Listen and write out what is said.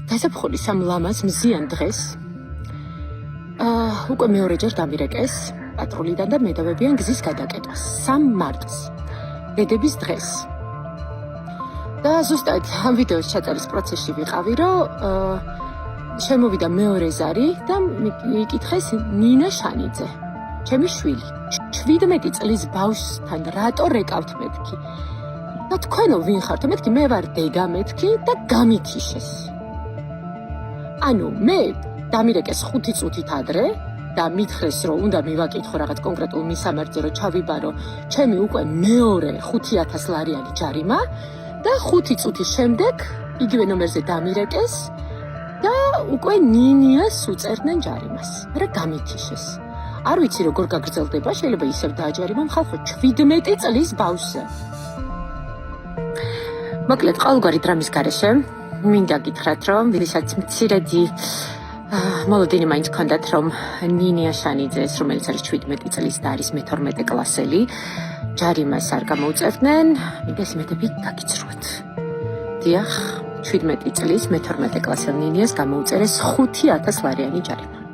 დასაფხურის ამ ლამაზ მზიან დღეს უკვე მეორეჯერ დამირეკეს პატრულიდან და მედავებიან გზის გადაკეტვას 3 მარტს, დედების დღეს. და ზუსტად ამ ვიდეოს ჩაწერის პროცესში ვიყავი, რომ შემოვიდა მეორე ზარი და მიკითხეს ნინა შანიძე, ჩემი შვილი. 17 წლის ბავშვთან რატო რეკავთ მეთქი? და თქვენო ვინ ხართ? მეთქი მე ვარ დედა მეთქი და გამითიშეს. ანუ მე დამირეკეს 5 წუთით ადრე და მითხრეს რომ უნდა მივაკითხო რაღაც კონკრეტულ მისამართზე რომ ჩავიბარო ჩემი უკვე მეორე 5000 ლარიანი ჯარიმა და 5 წუთის შემდეგ იგივე ნომერზე დამირეკეს და უკვე ნინიას უწერდნენ ჯარიმას. რა გამითიშეს. არ ვიცი როგორ გაგრძელდება, შეიძლება ისევ დააჯარიმონ ხალხო 17 წლის ბავშვზე. მოკლედ ყოველგვარი დრამის გარეშე მინდა გითხრათ რომ ვისაც მცირედი მოლოდინი მაინც ჰქონდათ რომ ნინია შანიძეს, რომელიც არის 17 წლის და არის მე-12 კლასელი, ჯარიმას არ გამოუწერდნენ, მინდა იმედები გაგიცრუათ. დიახ, 17 წლის მე-12 კლასელ ნინიას გამოუწერეს 5000 ლარიანი ჯარიმა.